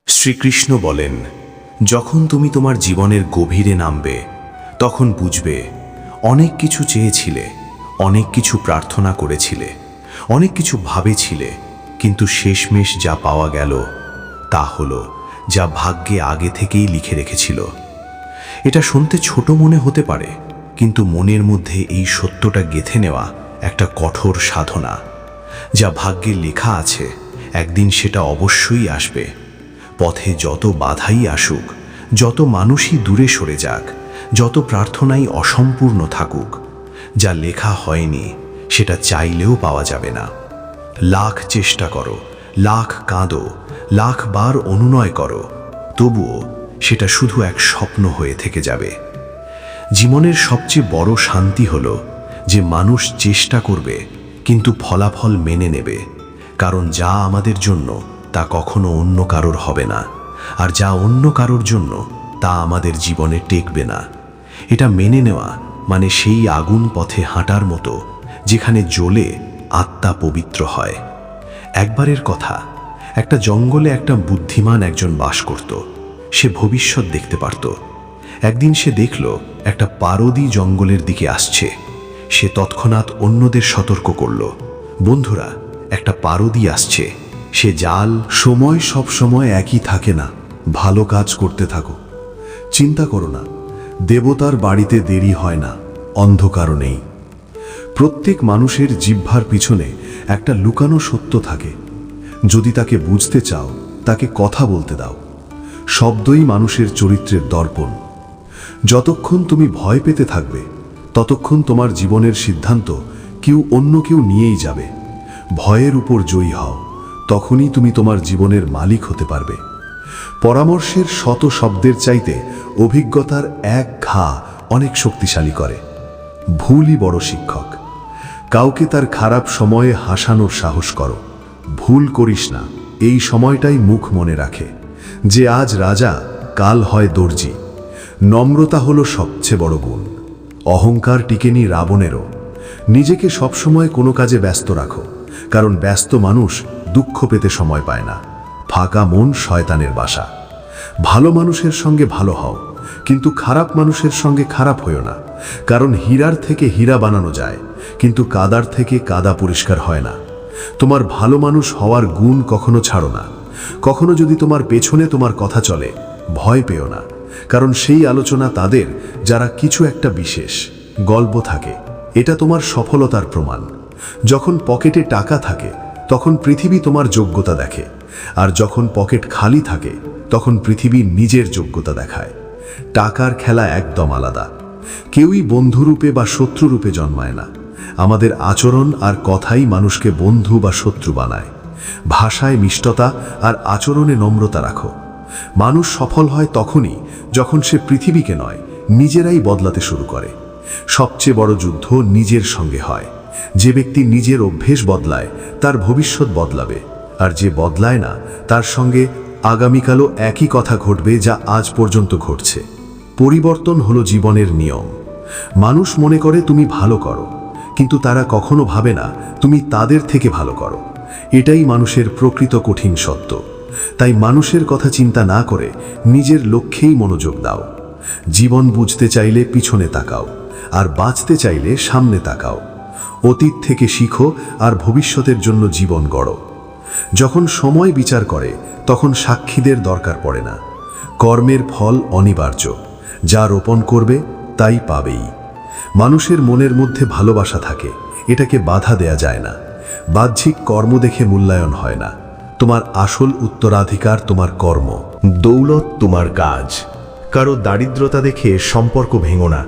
শ্রীকৃষ্ণ বলেন, যখন তুমি তোমার জীবনের গভীরে নামবে তখন বুঝবে অনেক কিছু চেয়েছিলে, অনেক কিছু প্রার্থনা করেছিলে, অনেক কিছু ভাবেছিলে, কিন্তু শেষমেশ যা পাওয়া গেল তা হলো যা ভাগ্যে আগে থেকেই লিখে রেখেছিল। এটা শুনতে ছোট মনে হতে পারে, কিন্তু মনের মধ্যে এই সত্যটা গেঁথে নেওয়া একটা কঠোর সাধনা। যা ভাগ্যে লেখা আছে একদিন সেটা অবশ্যই আসবে। পথে যত বাধাই আসুক, যত মানুষই দূরে সরে যাক, যত প্রার্থনাই অসম্পূর্ণ থাকুক, যা লেখা হয়নি সেটা চাইলেও পাওয়া যাবে না। লাখ চেষ্টা করো, লাখ কাঁদো, লাখ বার অনুনয় করো, তবুও সেটা শুধু এক স্বপ্ন হয়ে থেকে যাবে। জীবনের সবচেয়ে বড় শান্তি হলো যে মানুষ চেষ্টা করবে কিন্তু ফলাফল মেনে নেবে, কারণ যা আমাদের জন্য তা কখনো অন্য কারোর হবে না, আর যা অন্য কারোর জন্য তা আমাদের জীবনে টেকবে না। এটা মেনে নেওয়া মানে সেই আগুন পথে হাঁটার মতো যেখানে জ্বলে আত্মা পবিত্র হয়। একবারের কথা, একটা জঙ্গলে একটা বুদ্ধিমান একজন বাস করত। সে ভবিষ্যৎ দেখতে পারত। একদিন সে দেখল একটা পারদী জঙ্গলের দিকে আসছে। সে তৎক্ষণাৎ অন্যদের সতর্ক করল, বন্ধুরা, একটা পারদী আসছে, সে জাল। সময় সব সময় একই থাকে না, ভালো কাজ করতে থাকো। চিন্তা করো না, দেবতার বাড়িতে দেরি হয় না, অন্ধকারও নেই। প্রত্যেক মানুষের জিহ্বার পিছনে একটা লুকানো সত্য থাকে। যদি তাকে বুঝতে চাও, তাকে কথা বলতে দাও। শব্দই মানুষের চরিত্রের দর্পণ। যতক্ষণ তুমি ভয় পেতে থাকবে ততক্ষণ তোমার জীবনের সিদ্ধান্ত অন্য কেউ নিয়েই যাবে। ভয়ের উপর জয়ী হও, তখনই তুমি তোমার জীবনের মালিক হতে পারবে। পরামর্শের শত শব্দের চাইতে অভিজ্ঞতার এক ঘা অনেক শক্তিশালী করে। ভুলই বড় শিক্ষক। কাউকে তার খারাপ সময়ে হাসানোর সাহস করো। ভুল করিস না, এই সময়টাই মুখ মনে রাখে যে আজ রাজা কাল হয় দর্জি। নম্রতা হলো সবচেয়ে বড় গুণ। অহংকার টিকেনি রাবণেরও। নিজেকে সবসময় কোনো কাজে ব্যস্ত রাখো, কারণ ব্যস্ত মানুষ দুঃখ পেতে সময় পায় না। ফাঁকা মন শয়তানের বাসা। ভালো মানুষের সঙ্গে ভালো হও, কিন্তু খারাপ মানুষের সঙ্গে খারাপ হইও না, কারণ হীরার থেকে হীরা বানানো যায়, কিন্তু কাদার থেকে কাদা পরিষ্কার হয় না। তোমার ভালো মানুষ হওয়ার গুণ কখনো ছাড়ো না। কখনো যদি তোমার পেছনে তোমার কথা চলে, ভয় পেও না, কারণ সেই আলোচনা তাদের যারা কিছু একটা বিশেষ গল্প থাকে। এটা তোমার সফলতার প্রমাণ। যখন পকেটে টাকা থাকে তখন পৃথিবী তোমার যোগ্যতা দেখে, আর যখন পকেট খালি থাকে তখন পৃথিবী নিজের যোগ্যতা দেখায়। টাকার খেলা একদম আলাদা। কেউই বন্ধুরূপে বা শত্রুরূপে জন্মায় না। আমাদের আচরণ আর কথাই মানুষকে বন্ধু বা শত্রু বানায়। ভাষায় মিষ্টতা আর আচরণে নম্রতা রাখো। মানুষ সফল হয় তখনই যখন সে পৃথিবীকে নয়, নিজেরাই বদলাতে শুরু করে। সবচেয়ে বড় যুদ্ধ নিজের সঙ্গে হয়। যে ব্যক্তি নিজের অভ্যেস বদলায় তার ভবিষ্যৎ বদলাবে, আর যে বদলায় না তার সঙ্গে আগামীকালও একই কথা ঘটবে যা আজ পর্যন্ত ঘটছে। পরিবর্তন হলো জীবনের নিয়ম। মানুষ মনে করে তুমি ভালো করো, কিন্তু তারা কখনো ভাবে না তুমি তাদের থেকে ভালো করো। এটাই মানুষের প্রকৃত কঠিন সত্য। তাই মানুষের কথা চিন্তা না করে নিজের লক্ষ্যেই মনোযোগ দাও। জীবন বুঝতে চাইলে পিছনে তাকাও, আর বাঁচতে চাইলে সামনে তাকাও। অতীত থেকে শিখো আর ভবিষ্যতের জন্য জীবন গড়ো। যখন সময় বিচার করে তখন সাক্ষীদের দরকার পড়ে না। কর্মের ফল অনিবার্য। যা রোপণ করবে তাই পাবেই। মানুষের মনের মধ্যে ভালোবাসা থাকে, এটাকে বাধা দেয়া যায় না। বাহ্যিক কর্ম দেখে মূল্যায়ন হয় না। তোমার আসল উত্তরাধিকার তোমার কর্ম। দৌলত তোমার কাজ। কারো দারিদ্রতা দেখে সম্পর্ক ভেঙো না,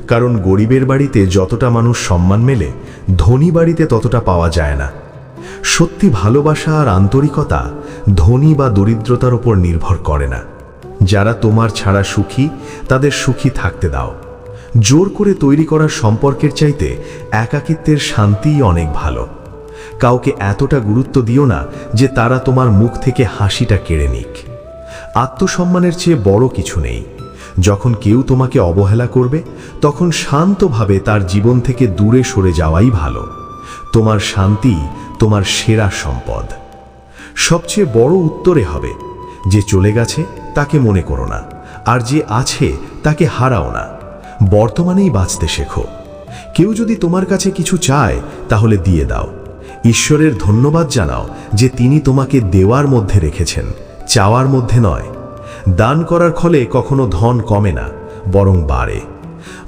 কারণ গরিবের বাড়িতে যতটা মানুষ সম্মান মেলে, ধনী বাড়িতে ততটা পাওয়া যায় না। সত্যি ভালোবাসা আর আন্তরিকতা ধনী বা দরিদ্রতার উপর নির্ভর করে না। যারা তোমার ছাড়া সুখী তাদের সুখী থাকতে দাও। জোর করে তৈরি করা সম্পর্কের চাইতে একাকিত্বের শান্তিই অনেক ভালো। কাউকে এতটা গুরুত্ব দিও না যে তারা তোমার মুখ থেকে হাসিটা কেড়ে নিক। আত্মসম্মানের চেয়ে বড় কিছু নেই। যখন কেউ তোমাকে অবহেলা করবে তখন শান্তভাবে তার জীবন থেকে দূরে সরে যাওয়াই ভালো। তোমার শান্তি তোমার সেরা সম্পদ। সবচেয়ে বড় উত্তরে হবে, যে চলে গেছে তাকে মনে করো না, আর যে আছে তাকে হারাও না। বর্তমানেই বাঁচতে শেখো। কেউ যদি তোমার কাছে কিছু চায় তাহলে দিয়ে দাও। ঈশ্বরের ধন্যবাদ জানাও যে তিনি তোমাকে দেওয়ার মধ্যে রেখেছেন, চাওয়ার মধ্যে নয়। দান করার ফলে কখনো ধন কমে না, বরং বাড়ে।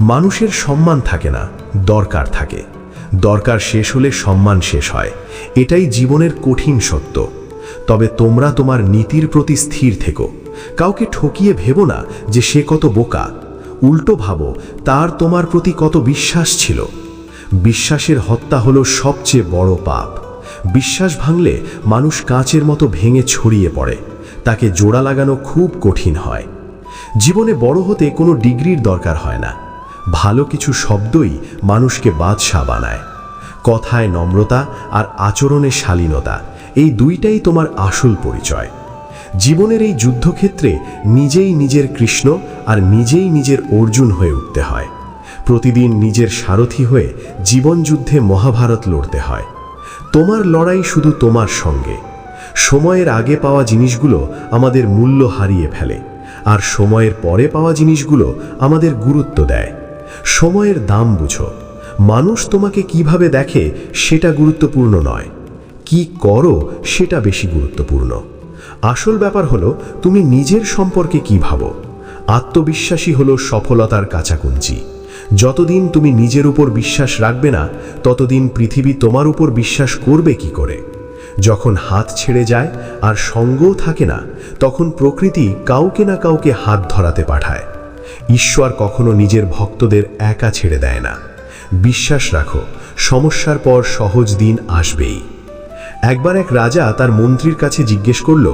মানুষের সম্মান থাকে না, দরকার থাকে। দরকার শেষ হলে সম্মান শেষ হয়। এটাই জীবনের কঠিন সত্য। তবে তোমরা তোমার নীতির প্রতি স্থির থেকো। কাউকে ঠকিয়ে ভেবো না যে সে কত বোকা। উল্টো ভাবো তার তোমার প্রতি কত বিশ্বাস ছিল। বিশ্বাসের হত্যা হলো সবচেয়ে বড় পাপ। বিশ্বাস ভাঙলে মানুষ কাঁচের মতো ভেঙে ছড়িয়ে পড়ে। তাকে জোড়া লাগানো খুব কঠিন হয়। জীবনে বড় হতে কোনো ডিগ্রির দরকার হয় না। ভালো কিছু শব্দই মানুষকে বাদশা বানায়। কথায় নম্রতা আর আচরণে শালীনতা, এই দুইটাই তোমার আসল পরিচয়। জীবনের এই যুদ্ধক্ষেত্রে নিজেই নিজের কৃষ্ণ আর নিজেই নিজের অর্জুন হয়ে উঠতে হয়। প্রতিদিন নিজের সারথি হয়ে জীবনযুদ্ধে মহাভারত লড়তে হয়। তোমার লড়াই শুধু তোমার সঙ্গে। সময়ের আগে পাওয়া জিনিসগুলো আমাদের মূল্য হারিয়ে ফেলে, আর সময়ের পরে পাওয়া জিনিসগুলো আমাদের গুরুত্ব দেয়। সময়ের দাম বুঝো। মানুষ তোমাকে কিভাবে দেখে সেটা গুরুত্বপূর্ণ নয়, কি করো সেটা বেশি গুরুত্বপূর্ণ। আসল ব্যাপার হলো তুমি নিজের সম্পর্কে কি ভাবো। আত্মবিশ্বাসী হলো সফলতার কাঁচাকুঞ্চি। যতদিন তুমি নিজের উপর বিশ্বাস রাখবে না, ততদিন পৃথিবী তোমার উপর বিশ্বাস করবে কি করে? যখন হাত ছেড়ে যায় আর সঙ্গও থাকে না, তখন প্রকৃতি কাউকে না কাউকে হাত ধরাতে পাঠায়। ঈশ্বর কখনো নিজের ভক্তদের একা ছেড়ে দেয় না। বিশ্বাস রাখো, সমস্যার পর সহজ দিন আসবেই। একবার এক রাজা তার মন্ত্রীর কাছে জিজ্ঞেস করল,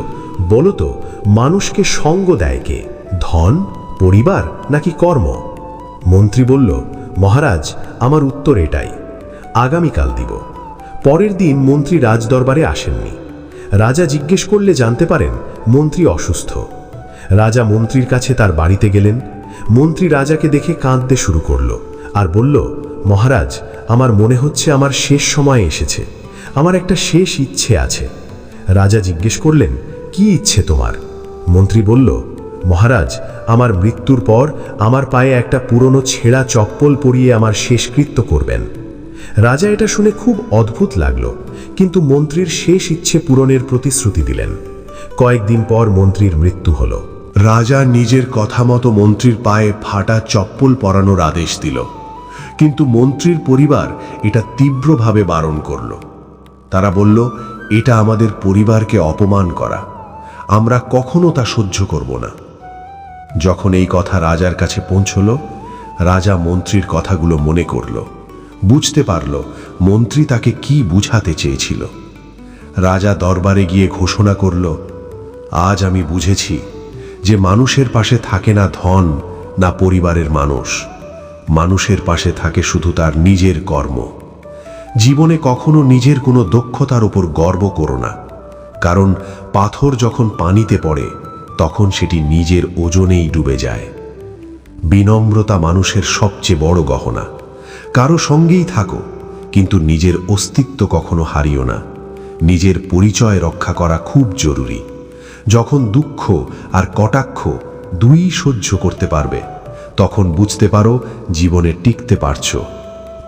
বলো তো, মানুষকে সঙ্গ দেয় কে, ধন, পরিবার নাকি কর্ম? মন্ত্রী বলল, মহারাজ, আমার উত্তর এটাই, আগামীকাল দিব। পরের দিন মন্ত্রী রাজদরবারে আসেননি। রাজা জিজ্ঞেস করলে জানতে পারেন মন্ত্রী অসুস্থ। রাজা মন্ত্রীর কাছে তার বাড়িতে গেলেন। মন্ত্রী রাজাকে দেখে কাঁদতে শুরু করলো আর বলল, মহারাজ, আমার মনে হচ্ছে আমার শেষ সময় এসেছে। আমার একটা শেষ ইচ্ছে আছে। রাজা জিজ্ঞেস করলেন, কি ইচ্ছে তোমার? মন্ত্রী বলল, মহারাজ, আমার মৃত্যুর পর আমার পায়ে একটা পুরনো ছেঁড়া চপ্পল পরিয়ে আমার শেষকৃত্য করবেন। রাজা এটা শুনে খুব অদ্ভুত লাগলো, কিন্তু মন্ত্রীর শেষ ইচ্ছে পূরণের প্রতিশ্রুতি দিলেন। কয়েকদিন পর মন্ত্রীর মৃত্যু হলো। রাজা নিজের কথা মতো মন্ত্রীর পায়ে ফাটা চপ্পল পরানোর আদেশ দিল, কিন্তু মন্ত্রীর পরিবার এটা তীব্রভাবে বারণ করল। তারা বলল, এটা আমাদের পরিবারকে অপমান করা, আমরা কখনো তা সহ্য করব না। যখন এই কথা রাজার কাছে পৌঁছল, রাজা মন্ত্রীর কথাগুলো মনে করল, বুঝতে পারল মন্ত্রী তাকে কি বুঝাতে চেয়েছিল। রাজা দরবারে গিয়ে ঘোষণা করল, আজ আমি বুঝেছি যে মানুষের পাশে থাকে না ধন না পরিবারের মানুষ, মানুষের পাশে থাকে শুধু তার নিজের কর্ম। জীবনে কখনো নিজের কোনো দক্ষতার উপর গর্ব করো না, কারণ পাথর যখন পানিতে পড়ে তখন সেটি নিজের ওজনেই ডুবে যায়। বিনম্রতা মানুষের সবচেয়ে বড় গহনা। কারো সঙ্গেই থাকো, কিন্তু নিজের অস্তিত্ব কখনো হারিও না। নিজের পরিচয় রক্ষা করা খুব জরুরি। যখন দুঃখ আর কটাক্ষ দুই সহ্য করতে পারবে, তখন বুঝতে পারো জীবনে টিকতে পারছো।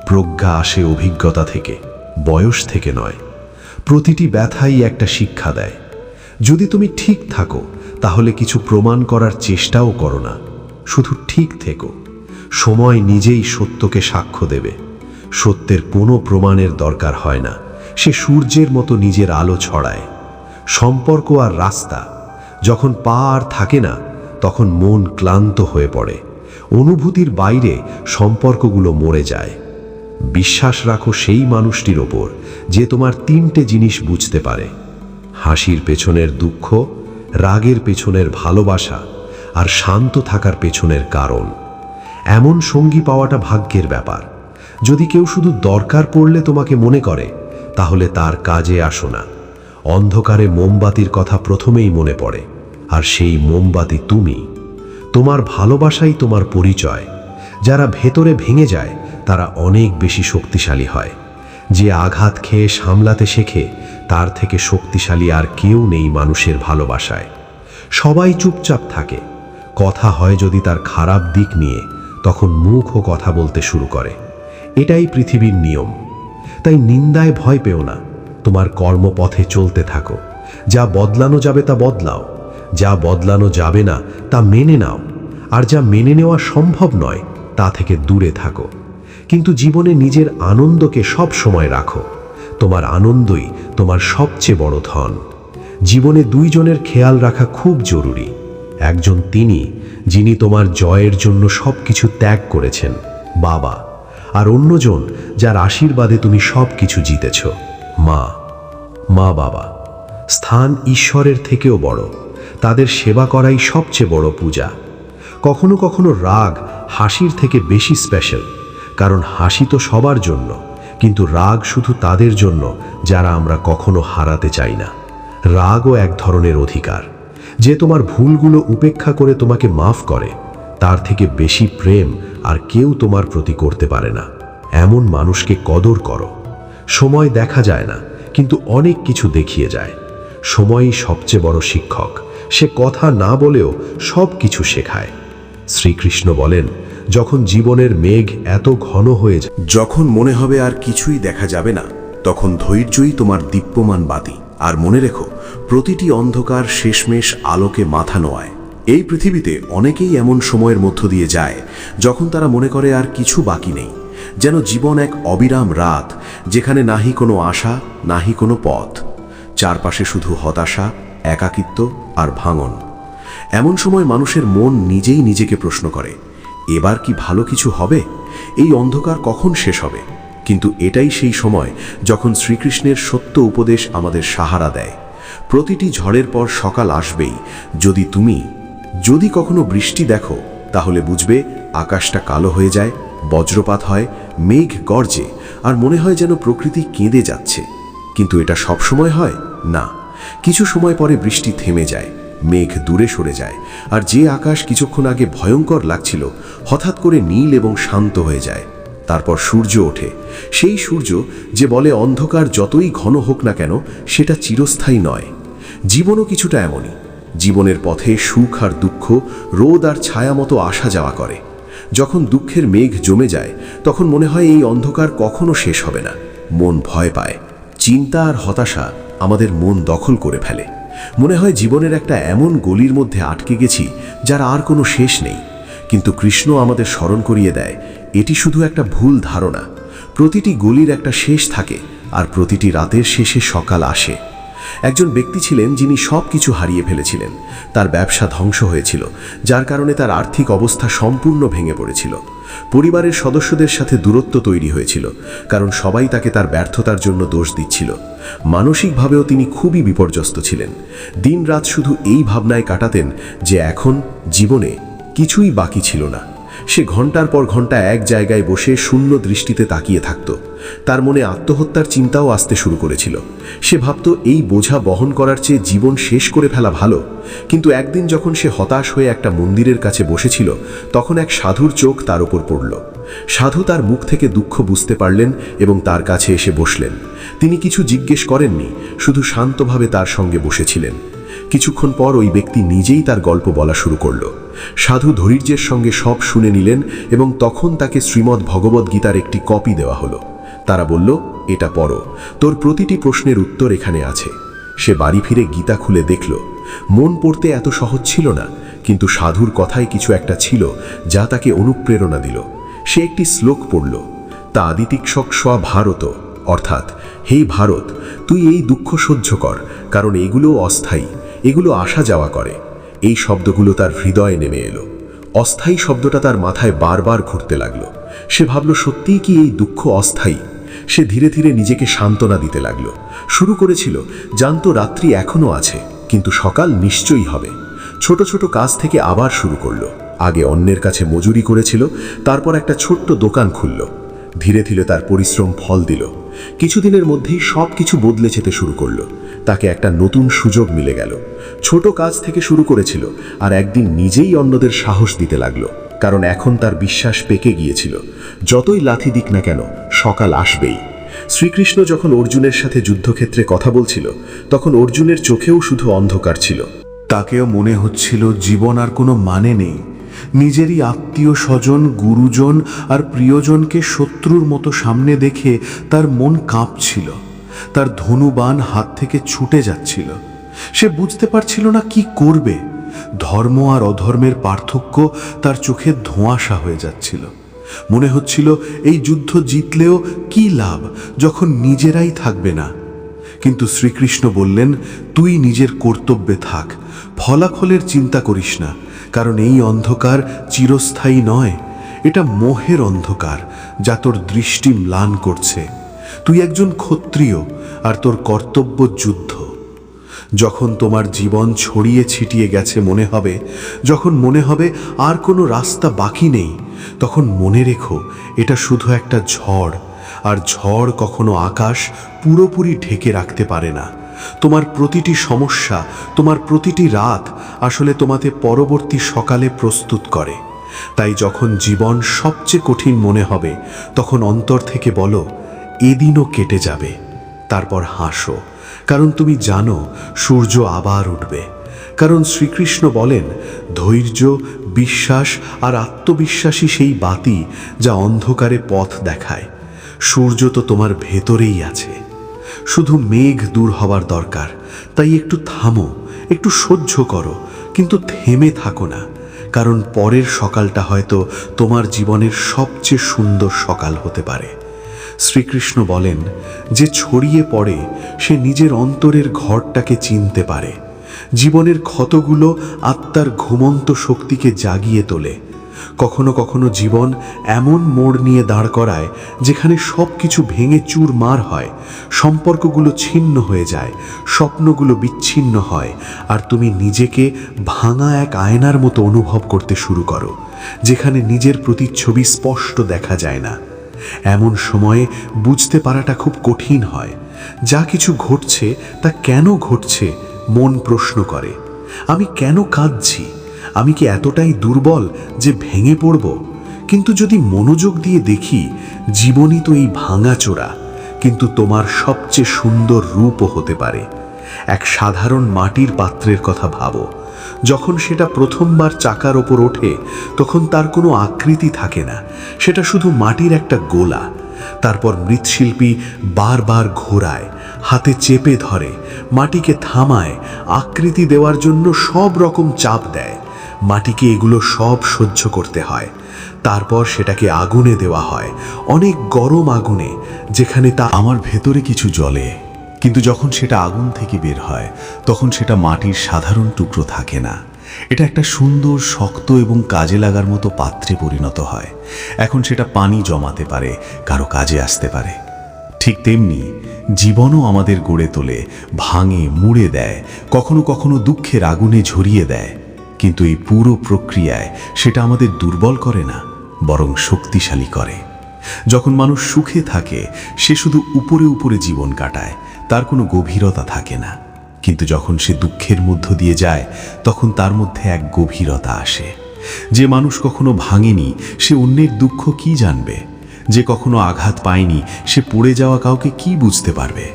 প্রজ্ঞা আসে অভিজ্ঞতা থেকে, বয়স থেকে নয়। প্রতিটি ব্যথাই একটা শিক্ষা দেয়। যদি তুমি ঠিক থাকো, তাহলে কিছু প্রমাণ করার চেষ্টাও করো না, শুধু ঠিক থেকো। সময় নিজেই সত্যকে সাক্ষ্য দেবে। সত্যের কোনো প্রমাণের দরকার হয় না, সে সূর্যের মতো নিজের আলো ছড়ায়। সম্পর্ক আর রাস্তা, যখন পা আর থাকে না, তখন মন ক্লান্ত হয়ে পড়ে। অনুভূতির বাইরে সম্পর্কগুলো মরে যায়। বিশ্বাস রাখো সেই মানুষটির ওপর যে তোমার তিনটে জিনিস বুঝতে পারে: হাসির পেছনের দুঃখ, রাগের পেছনের ভালোবাসা, আর শান্ত থাকার পেছনের কারণ। এমন সঙ্গী পাওয়াটা ভাগ্যের ব্যাপার। যদি কেউ শুধু দরকার পড়লে তোমাকে মনে করে, তাহলে তার কাজে আসো না। অন্ধকারে মোমবাতির কথা প্রথমেই মনে পড়ে, আর সেই মোমবাতি তুমি। তোমার ভালোবাসাই তোমার পরিচয়। যারা ভেতরে ভেঙে যায় তারা অনেক বেশি শক্তিশালী হয়। যে আঘাত খেয়ে সামলাতে শেখে, তার থেকে শক্তিশালী আর কেউ নেই মানুষের ভালোবাসায়। সবাই চুপচাপ থাকে। কথা হয় যদি তার খারাপ দিক নিয়ে, তখন মুখও কথা বলতে শুরু করে। এটাই পৃথিবীর নিয়ম। তাই নিন্দায় ভয় পেও না, তোমার কর্মপথে চলতে থাকো। যা বদলানো যাবে তা বদলাও, যা বদলানো যাবে না তা মেনে নাও, আর যা মেনে নেওয়া সম্ভব নয় তা থেকে দূরে থাকো। কিন্তু জীবনে নিজের আনন্দকে সব সময় রাখো। তোমার আনন্দই তোমার সবচেয়ে বড় ধন। জীবনে দুইজনের খেয়াল রাখা খুব জরুরি। একজন তিনি যিনি তোমার জয়ের জন্য সব কিছু ত্যাগ করেছেন, বাবা, আর অন্যজন যার আশীর্বাদে তুমি সব কিছু জিতেছ, মা। মা বাবা স্থান ঈশ্বরের থেকেও বড়। তাদের সেবা করাই সবচেয়ে বড় পূজা। কখনো কখনো রাগ হাসির থেকে বেশি স্পেশাল, কারণ হাসি তো সবার জন্য, কিন্তু রাগ শুধু তাদের জন্য যারা আমরা কখনো হারাতে চাই না। রাগও এক ধরনের অধিকার। যে তোমার ভুলগুলো উপেক্ষা করে তোমাকে মাফ করে, তার থেকে বেশি প্রেম আর কেউ তোমার প্রতি করতে পারে না। এমন মানুষকে কদর করো। সময় দেখা যায় না, কিন্তু অনেক কিছু দেখিয়ে যায়। সময়ই সবচেয়ে বড় শিক্ষক। সে কথা না বলেও সব কিছু শেখায়। শ্রীকৃষ্ণ বলেন, যখন জীবনের মেঘ এত ঘন হয়ে যায়, যখন মনে হবে আর কিছুই দেখা যাবে না, তখন ধৈর্যই তোমার দীপ্যমান বাতি। আর মনে রেখো, প্রতিটি অন্ধকার শেষমেশ আলোকে মাথা নোয়ায়। এই পৃথিবীতে অনেকেই এমন সময়ের মধ্য দিয়ে যায় যখন তারা মনে করে আর কিছু বাকি নেই, যেন জীবন এক অবিরাম রাত, যেখানে নাহি কোনো আশা, নাহি কোনো পথ। চারপাশে শুধু হতাশা, একাকিত্ব আর ভাঙন। এমন সময় মানুষের মন নিজেই নিজেকে প্রশ্ন করে, এবার কি ভালো কিছু হবে? এই অন্ধকার কখন শেষ হবে? কিন্তু এটাই সেই সময় যখন শ্রীকৃষ্ণের সত্য উপদেশ আমাদের সাহারা দেয়। প্রতিটি ঝড়ের পর সকাল আসবেই। যদি কখনো বৃষ্টি দেখো, তাহলে বুঝবে আকাশটা কালো হয়ে যায়, বজ্রপাত হয়, মেঘ গর্জে, আর মনে হয় যেন প্রকৃতি কেঁদে যাচ্ছে। কিন্তু এটা সব সময় হয় না। কিছু সময় পরে বৃষ্টি থেমে যায়, মেঘ দূরে সরে যায়, আর যে আকাশ কিছুক্ষণ আগে ভয়ঙ্কর লাগছিল হঠাৎ করে নীল এবং শান্ত হয়ে যায়। তারপর সূর্য ওঠে, সেই সূর্য যে বলে অন্ধকার যতই ঘন হোক না কেন সেটা চিরস্থায়ী নয়। জীবনও কিছুটা এমনই। জীবনের পথে সুখ আর দুঃখ, রোদ আর ছায়া মতো আসা যাওয়া করে। যখন দুঃখের মেঘ জমে যায়, তখন মনে হয় এই অন্ধকার কখনো শেষ হবে না। মন ভয় পায়, চিন্তা আর হতাশা আমাদের মন দখল করে ফেলে। মনে হয় জীবনের একটা এমন গলির মধ্যে আটকে গেছি যার আর কোনো শেষ নেই। কিন্তু কৃষ্ণ আমাদের স্মরণ করিয়ে দেয়, এটি শুধু একটা ভুল ধারণা। প্রতিটি গলির একটা শেষ থাকে, আর প্রতিটি রাতের শেষে সকাল আসে। একজন ব্যক্তি ছিলেন যিনি সব কিছু হারিয়ে ফেলেছিলেন। তার ব্যবসা ধ্বংস হয়েছিল, যার কারণে তার আর্থিক অবস্থা সম্পূর্ণ ভেঙে পড়েছিল। পরিবারের সদস্যদের সাথে দূরত্ব তৈরি হয়েছিল, কারণ সবাই তাকে তার ব্যর্থতার জন্য দোষ দিচ্ছিল। মানসিকভাবেও তিনি খুবই বিপর্যস্ত ছিলেন। দিনরাত শুধু এই ভাবনায় কাটাতেন যে এখন জীবনে কিছুই বাকি ছিল না। সে ঘন্টার পর ঘন্টা এক জায়গায় বসে শূন্য দৃষ্টিতে তাকিয়ে থাকত। তার মনে আত্মহত্যার চিন্তাও আসতে শুরু করেছিল। সে ভাবত এই বোঝা বহন করার চেয়ে জীবন শেষ করে ফেলা ভালো। কিন্তু একদিন যখন সে হতাশ হয়ে একটা মন্দিরের কাছে বসেছিল, তখন এক সাধুর চোখ তার উপর পড়ল। সাধু তার মুখ থেকে দুঃখ বুঝতে পারলেন এবং তার কাছে এসে বসলেন। তিনি কিছু জিজ্ঞেস করেননি, শুধু শান্তভাবে তার সঙ্গে বসেছিলেন। কিছুক্ষণ পর ওই ব্যক্তি নিজেই তার গল্প বলা শুরু করল। সাধু ধৈর্যের সঙ্গে সব শুনে নিলেন এবং তখন তাকে শ্রীমদ্ ভগবদ্ গীতার একটি কপি দেওয়া হলো। তারা বলল, এটা পড়ো, তোর প্রতিটি প্রশ্নের উত্তর এখানে আছে। সে বাড়ি ফিরে গীতা খুলে দেখল। মন পড়তে এত সহজ ছিল না, কিন্তু সাধুর কথায় কিছু একটা ছিল যা তাকে অনুপ্রেরণা দিল। সে একটি শ্লোক পড়ল, তা আদিতিক্ষক স্বা ভারত, অর্থাৎ, হে ভারত, তুই এই দুঃখ সহ্য কর, কারণ এগুলো অস্থায়ী, এগুলো আসা যাওয়া করে। এই শব্দগুলো তার হৃদয়ে নেমে এলো। অস্থায়ী শব্দটা তার মাথায় বারবার ঘুরতে লাগলো। সে ভাবল, সত্যিই কি এই দুঃখ অস্থায়ী? সে ধীরে ধীরে নিজেকে সান্ত্বনা দিতে লাগলো। শুরু করেছিল, জানতো রাত্রি এখনো আছে, কিন্তু সকাল নিশ্চয়ই হবে। ছোট ছোট কাজ থেকে আবার শুরু করলো। আগে অন্যের কাছে মজুরি করেছিল, তারপর একটা ছোট্ট দোকান খুলল। ধীরে ধীরে তার পরিশ্রম ফল দিল। কিছুদিনের মধ্যেই সব কিছু বদলে যেতে শুরু করলো। তাকে একটা নতুন সুযোগ মিলে গেল। ছোট কাজ থেকে শুরু করেছিল, আর একদিন নিজেই অন্যদের সাহস দিতে লাগলো, কারণ এখন তার বিশ্বাস পেকে গিয়েছিল, যতই লাথি দিক না কেন সকাল আসবেই। শ্রীকৃষ্ণ যখন অর্জুনের সাথে যুদ্ধক্ষেত্রে কথা বলছিল, তখন অর্জুনের চোখেও শুধু অন্ধকার ছিল। তাকেও মনে হচ্ছিল জীবন আর কোনো মানে নেই। নিজেরই আত্মীয় স্বজন, গুরুজন আর প্রিয়জনকে শত্রুর মতো সামনে দেখে তার মন কাঁপছিল। তার ধনুবান হাত থেকে ছুটে যাচ্ছিল। সে বুঝতে পারছিল না কি করবে। ধর্ম আর অধর্মের পার্থক্য তার চোখে ধোঁয়াশা হয়ে যাচ্ছিল। মনে হচ্ছিল এই যুদ্ধ জিতলেও কি লাভ যখন নিজেরাই থাকবে না। কিন্তু শ্রীকৃষ্ণ বললেন, তুই নিজের কর্তব্যে থাক, ফলাফলের চিন্তা করিস না, কারণ এই অন্ধকার চিরস্থায়ী নয়। এটা মোহের অন্ধকার যা তোর দৃষ্টি ম্লান করছে। তুই একজন ক্ষত্রিয় আর তোর কর্তব্য যুদ্ধ। যখন তোমার জীবন ছড়িয়ে ছিটিয়ে গেছে মনে হবে, যখন মনে হবে আর কোনো রাস্তা বাকি নেই, তখন মনে রেখো এটা শুধু একটা ঝড়, আর ঝড় কখনো আকাশ পুরোপুরি ঢেকে রাখতে পারে না। তোমার প্রতিটি সমস্যা, তোমার প্রতিটি রাত আসলে তোমাকে পরবর্তী সকালে প্রস্তুত করে। তাই যখন জীবন সবচেয়ে কঠিন মনে হবে, তখন অন্তর থেকে বলো, এদিনও কেটে যাবে। তারপর হাসো, কারণ তুমি জানো সূর্য আবার উঠবে। কারণ শ্রীকৃষ্ণ বলেন, ধৈর্য, বিশ্বাস আর আত্মবিশ্বাসী সেই বাতি যা অন্ধকারে পথ দেখায়। সূর্য তো তোমার ভেতরেই আছে, শুধু মেঘ দূর হবার দরকার। তাই একটু থামো, একটু সহ্য করো, কিন্তু থেমে থাকো না, কারণ পরের সকালটা হয়তো তোমার জীবনের সবচেয়ে সুন্দর সকাল হতে পারে। শ্রীকৃষ্ণ বলেন, যে ছড়িয়ে পড়ে সে নিজের অন্তরের ঘরটাকে চিনতে পারে। জীবনের ক্ষতগুলো আত্মার ঘুমন্ত শক্তিকে জাগিয়ে তোলে। কখনো কখনো জীবন এমন মোড় নিয়ে দাঁড় করায় যেখানে সব কিছু ভেঙে চুরমার হয়, সম্পর্কগুলো ছিন্ন হয়ে যায়, স্বপ্নগুলো বিচ্ছিন্ন হয়, আর তুমি নিজেকে ভাঙা এক আয়নার মতো অনুভব করতে শুরু করো, যেখানে নিজের প্রতিচ্ছবি স্পষ্ট দেখা যায় না। এমন সময়ে বুঝতে পারাটা খুব কঠিন হয়। যা কিছু ঘটছে তা কেন ঘটছে মন প্রশ্ন করে। আমি কেন কাঁদছি? আমি কি এতটাই দুর্বল যে ভেঙে পড়ব? কিন্তু যদি মনোযোগ দিয়ে দেখি, জীবনই তো এই ভাঙাচোরা, কিন্তু তোমার সবচেয়ে সুন্দর রূপও হতে পারে। এক সাধারণ মাটির পাত্রের কথা ভাবো। যখন সেটা প্রথমবার চাকার ওপর ওঠে, তখন তার কোনো আকৃতি থাকে না, সেটা শুধু মাটির একটা গোলা। তারপর মৃৎশিল্পী বারবার ঘোরায়, হাতে চেপে ধরে, মাটিকে থামায়, আকৃতি দেওয়ার জন্য সব রকম চাপ দেয়। মাটিকে এগুলো সব সহ্য করতে হয়। তারপর সেটাকে আগুনে দেওয়া হয়, অনেক গরম আগুনে, যেখানে তা আমার ভেতরে কিছু জ্বলে, কিন্তু যখন সেটা আগুন থেকে বের হয় তখন সেটা মাটির সাধারণ টুকরো থাকে না। এটা একটা সুন্দর, শক্ত এবং কাজে লাগার মতো পাত্রে পরিণত হয়। এখন সেটা পানি জমাতে পারে, কারো কাজে আসতে পারে। ঠিক তেমনি জীবনও আমাদের গড়ে তোলে, ভাঙে, মুড়ে দেয়, কখনো কখনো দুঃখের আগুনে ঝরিয়ে দেয়। কিন্তু এই পুরো প্রক্রিয়ায় সেটা আমাদের দুর্বল করে না, বরং শক্তিশালী করে। যখন মানুষ সুখে থাকে সে শুধু উপরে উপরে জীবন কাটায়, তার কোনো গভীরতা থাকে না। কিন্তু যখন সে দুঃখের মধ্য দিয়ে যায় তখন তার মধ্যে এক গভীরতা আসে। যে মানুষ কখনো ভাঙেনি সে অন্যের দুঃখ কি জানবে? যে কখনো আঘাত পায়নি সে পড়ে যাওয়া কাউকে কি বুঝতে পারবে?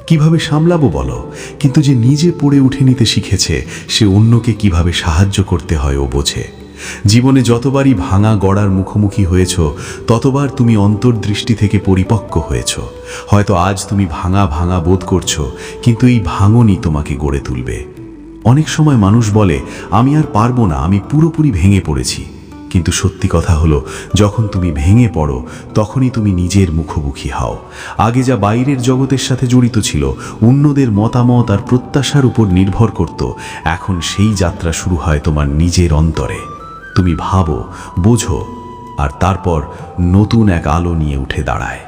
কিভাবে সামলাবো বলো? কিন্তু যে নিজে পড়ে উঠে নিতে শিখেছে সে অন্যকে কিভাবে সাহায্য করতে হয় ও বোঝে। জীবনে যতবারই ভাঙা গড়ার মুখোমুখি হয়েছ ততবার তুমি অন্তর্দৃষ্টি থেকে পরিপক্ক হয়েছ। হয়তো আজ তুমি ভাঙা ভাঙা বোধ করছো, কিন্তু এই ভাঙনই তোমাকে গড়ে তুলবে। অনেক সময় মানুষ বলে, আমি আর পারবো না, আমি পুরোপুরি ভেঙে পড়েছি। কিন্তু সত্যি কথা হলো, যখন তুমি ভেঙে পড়ো তখনই তুমি নিজের মুখোমুখি হও। আগে যা বাইরের জগতের সাথে জড়িত ছিল, অন্যদের মতামত আর প্রত্যাশার উপর নির্ভর করত, এখন সেই যাত্রা শুরু হয় তোমার নিজের অন্তরে। তুমি ভাবো, বোঝো, আর তারপর নতুন এক আলো নিয়ে উঠে দাঁড়ায়।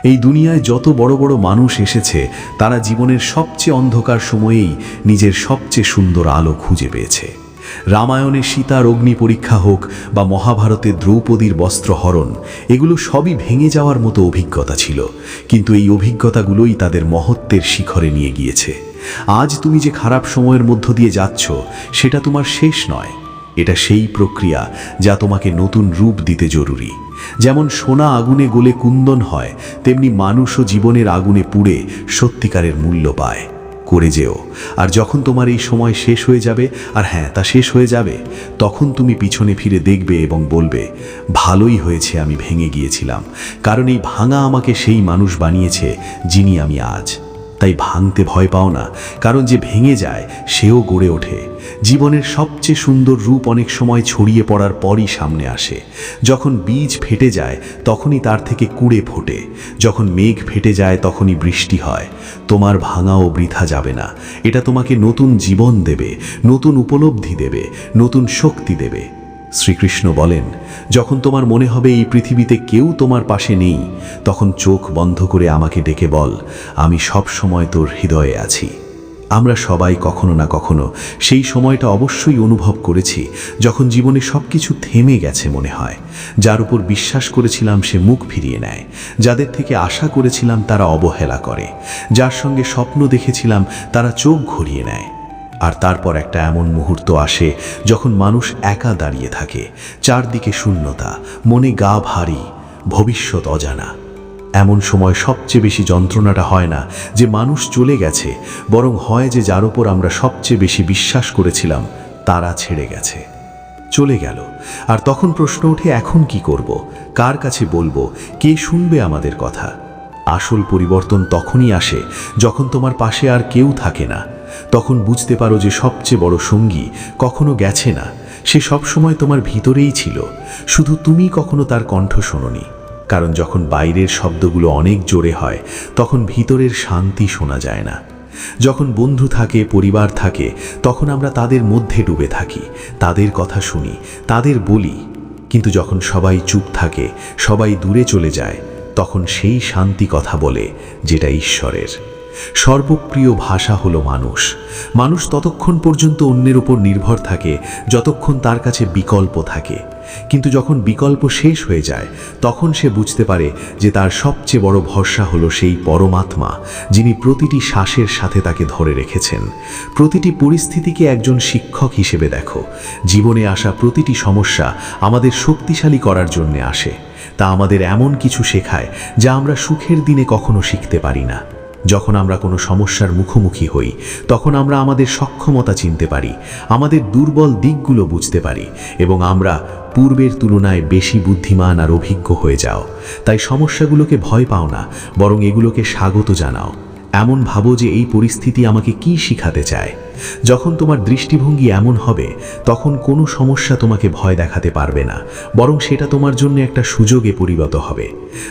এই দুনিয়ায় যত বড় বড় মানুষ এসেছে তারা জীবনের সবচেয়ে অন্ধকার সময়েই নিজের সবচেয়ে সুন্দর আলো খুঁজে পেয়েছে। রামায়ণে সীতার অগ্নি পরীক্ষা হোক বা মহাভারতে দ্রৌপদীর বস্ত্রহরণ, এগুলো সবই ভেঙে যাওয়ার মতো অভিজ্ঞতা ছিল, কিন্তু এই অভিজ্ঞতাগুলোই তাদের মহত্বের শিখরে নিয়ে গিয়েছে। আজ তুমি যে খারাপ সময়ের মধ্য দিয়ে যাচ্ছ সেটা তোমার শেষ নয়, এটা সেই প্রক্রিয়া যা তোমাকে নতুন রূপ দিতে জরুরি। যেমন সোনা আগুনে গলে কুন্দন হয়, তেমনি মানুষও জীবনের আগুনে পুড়ে সত্যিকারের মূল্য পায়। করে যেও। আর যখন তোমার এই সময় শেষ হয়ে যাবে, আর হ্যাঁ, তা শেষ হয়ে যাবে, তখন তুমি পিছনে ফিরে দেখবে এবং বলবে, ভালোই হয়েছে আমি ভেঙে গিয়েছিলাম, কারণ এই ভাঙা আমাকে সেই মানুষ বানিয়েছে যিনি আমি আজ। তাই ভাঙতে ভয় পাও না, কারণ যে ভেঙে যায় সেও গড়ে ওঠে। জীবনের সবচেয়ে সুন্দর রূপ অনেক সময় ছড়িয়ে পড়ার পরই সামনে আসে। যখন বীজ ফেটে যায় তখনই তার থেকে কুড়ে ফোটে, যখন মেঘ ফেটে যায় তখনই বৃষ্টি হয়। তোমার ভাঙাও বৃথা যাবে না, এটা তোমাকে নতুন জীবন দেবে, নতুন উপলব্ধি দেবে, নতুন শক্তি দেবে। শ্রীকৃষ্ণ বলেন, যখন তোমার মনে হবে এই পৃথিবীতে কেউ তোমার পাশে নেই, তখন চোখ বন্ধ করে আমাকে ডেকে বল, আমি সব সময় তোর হৃদয়ে আছি। আমরা সবাই কখনো না কখনো সেই সময়টা অবশ্যই অনুভব করেছি, যখন জীবনে সব কিছু থেমে গেছে মনে হয়। যার উপর বিশ্বাস করেছিলাম সে মুখ ফিরিয়ে নেয়, যাদের থেকে আশা করেছিলাম তারা অবহেলা করে, যার সঙ্গে স্বপ্ন দেখেছিলাম তারা চোখ ঘুরিয়ে নেয়। আর তারপর একটা এমন মুহূর্ত আসে যখন মানুষ একা দাঁড়িয়ে থাকে, চারদিকে শূন্যতা, মনে গা ভারী, ভবিষ্যৎ অজানা। এমন সময় সবচেয়ে বেশি যন্ত্রণাটা হয় না যে মানুষ চলে গেছে, বরং হয় যে যার উপর আমরা সবচেয়ে বেশি বিশ্বাস করেছিলাম তারা ছেড়ে গেছে, চলে গেল। আর তখন প্রশ্ন ওঠে, এখন কি করব, কার কাছে বলবো, কে শুনবে আমাদের কথা? আসল পরিবর্তন তখনই আসে যখন তোমার পাশে আর কেউ থাকে না। তখন বুঝতে পারো যে সবচেয়ে বড় সঙ্গী কখনো গেছে না, সে সবসময় তোমার ভিতরেই ছিল, শুধু তুমি কখনো তার কণ্ঠ শোনোনি। কারণ যখন বাইরের শব্দগুলো অনেক জোরে হয় তখন ভিতরের শান্তি শোনা যায় না। যখন বন্ধু থাকে, পরিবার থাকে, তখন আমরা তাদের মধ্যে ডুবে থাকি, তাদের কথা শুনি, তাদের বলি। কিন্তু যখন সবাই চুপ থাকে, সবাই দূরে চলে যায়, তখন সেই শান্তি কথা বলে যেটা ঈশ্বরের। সর্বপ্রিয় ভাষা হলো মানুষ। মানুষ ততক্ষণ পর্যন্ত অন্যের উপর নির্ভর থাকে যতক্ষণ তার কাছে বিকল্প থাকে। কিন্তু যখন বিকল্প শেষ হয়ে যায় তখন সে বুঝতে পারে যে তার সবচেয়ে বড় ভরসা হলো সেই পরমাত্মা, যিনি প্রতিটি শ্বাসের সাথে তাকে ধরে রেখেছেন। প্রতিটি পরিস্থিতিকে একজন শিক্ষক হিসেবে দেখো। জীবনে আসা প্রতিটি সমস্যা আমাদের শক্তিশালী করার জন্য আসে। তা আমাদের এমন কিছু শেখায় যা আমরা সুখের দিনে কখনো শিখতে পারি না। যখন আমরা কোনো সমস্যার মুখোমুখি হই তখন আমরা আমাদের সক্ষমতা চিনতে পারি, আমাদের দুর্বল দিকগুলো বুঝতে পারি, এবং আমরা পূর্বের তুলনায় বেশি বুদ্ধিমান আর অভিজ্ঞ হয়ে যাও। তাই সমস্যাগুলোকে ভয় পাও না, বরং এগুলোকে স্বাগত জানাও। এমন ভাবো যে এই পরিস্থিতি আমাকে কি শিখাতে চায়। যখন তোমার দৃষ্টিভঙ্গি এমন হবে তখন কোনো সমস্যা তোমাকে ভয় দেখাতে পারবে না, বরং সেটা তোমার জন্য একটা সুযোগে পরিণত হবে।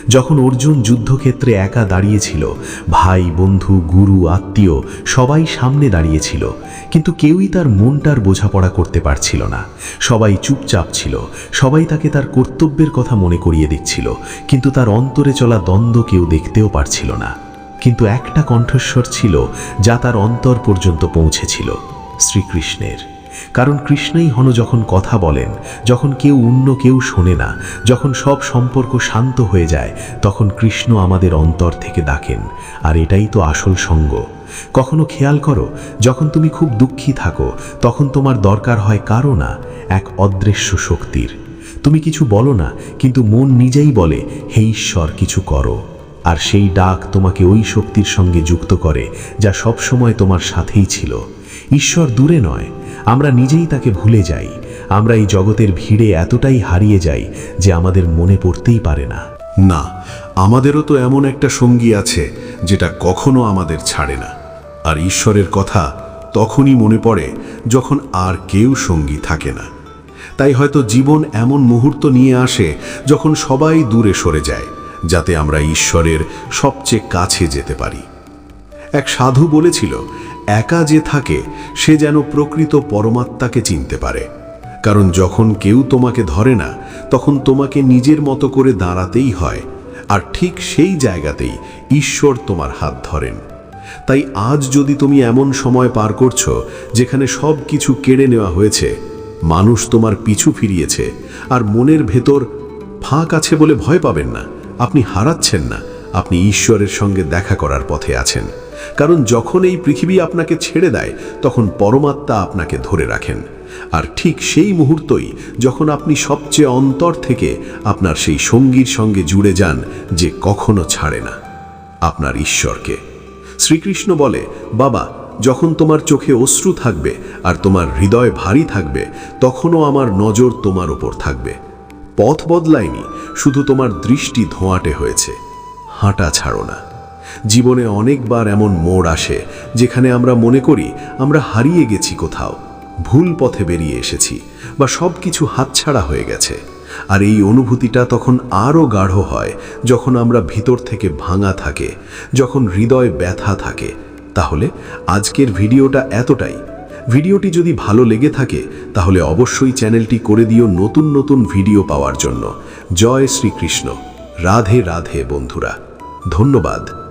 যখন অর্জুন যুদ্ধক্ষেত্রে একা দাঁড়িয়েছিল, ভাই, বন্ধু, গুরু, আত্মীয় সবাই সামনে দাঁড়িয়েছিল, কিন্তু কেউই তার মনটার বোঝাপড়া করতে পারছিল না। সবাই চুপচাপ ছিল, সবাই তাকে তার কর্তব্যের কথা মনে করিয়ে দিচ্ছিল, কিন্তু তার অন্তরে চলা দ্বন্দ্ব কেউ দেখতেও পারছিল না। কিন্তু একটা কণ্ঠস্বর ছিল যা তার অন্তর পর্যন্ত পৌঁছেছিল, শ্রীকৃষ্ণের। কারণ কৃষ্ণই হন যখন কথা বলেন, যখন অন্য কেউ শোনে না, যখন সব সম্পর্ক শান্ত হয়ে যায়, তখন কৃষ্ণ আমাদের অন্তর থেকে ডাকেন। আর এটাই তো আসল সঙ্গ। কখনো খেয়াল করো, যখন তুমি খুব দুঃখী থাকো তখন তোমার দরকার হয় কারো না, এক অদৃশ্য শক্তির। তুমি কিছু বলো না, কিন্তু মন নিজেই বলে, হে ঈশ্বর, কিছু করো। আর সেই ডাক তোমাকে ওই শক্তির সঙ্গে যুক্ত করে যা সব সময় তোমার সাথেই ছিল। ঈশ্বর দূরে নয়, আমরা নিজেই তাকে ভুলে যাই। আমরা এই জগতের ভিড়ে এতটাই হারিয়ে যাই যে আমাদের মনে পড়তেই পারে না। না, আমাদেরও তো এমন একটা সঙ্গী আছে যেটা কখনো আমাদের ছাড়ে না। আর ঈশ্বরের কথা তখনই মনে পড়ে যখন আর কেউ সঙ্গী থাকে না। তাই হয়তো জীবন এমন মুহূর্ত নিয়ে আসে যখন সবাই দূরে সরে যায়, যাতে আমরা ঈশ্বরের সবচেয়ে কাছে যেতে পারি। এক সাধু বলেছিল, একা যে থাকে সে যেন প্রকৃত পরমাত্মাকে চিনতে পারে। কারণ যখন কেউ তোমাকে ধরে না তখন তোমাকে নিজের মতো করে দাঁড়াতেই হয়, আর ঠিক সেই জায়গাতেই ঈশ্বর তোমার হাত ধরেন। তাই আজ যদি তুমি এমন সময় পার করছো যেখানে সব কিছু কেড়ে নেওয়া হয়েছে, মানুষ তোমার পিছু ফিরিয়েছে, আর মনের ভেতর ফাঁক আছে বলে ভয় পাবেন না। আপনি হারাচ্ছেন না, আপনি ঈশ্বরের সঙ্গে দেখা করার পথে আছেন। কারণ যখন এই পৃথিবী আপনাকে ছেড়ে দেয় তখন পরমাত্মা আপনাকে ধরে রাখেন। আর ঠিক সেই মুহূর্তই যখন আপনি সবচেয়ে অন্তর থেকে আপনার সেই সঙ্গীর সঙ্গে জুড়ে যান যে কখনো ছাড়ে না, আপনার ঈশ্বরকে। শ্রীকৃষ্ণ বলে, বাবা, যখন তোমার চোখে অশ্রু থাকবে আর তোমার হৃদয় ভারী থাকবে, তখনও আমার নজর তোমার ওপর থাকবে। পথ বদলায়নি, শুধু তোমার দৃষ্টি ধোঁয়াটে হয়েছে। হাঁটা ছাড়ো না। জীবনে অনেকবার এমন মোড় আসে যেখানে আমরা মনে করি আমরা হারিয়ে গেছি কোথাও, ভুল পথে বেরিয়ে এসেছি, বা সব কিছু হাতছাড়া হয়ে গেছে। আর এই অনুভূতিটা তখন আরও গাঢ় হয় যখন আমরা ভিতর থেকে ভাঙা থাকে, যখন হৃদয় ব্যথা থাকে। তাহলে আজকের ভিডিওটা এতটাই। ভিডিওটি যদি ভালো লেগে থাকে তাহলে অবশ্যই চ্যানেলটি করে দিও নতুন নতুন ভিডিও পাওয়ার জন্য। জয় শ্রীকৃষ্ণ। রাধে রাধে বন্ধুরা, ধন্যবাদ।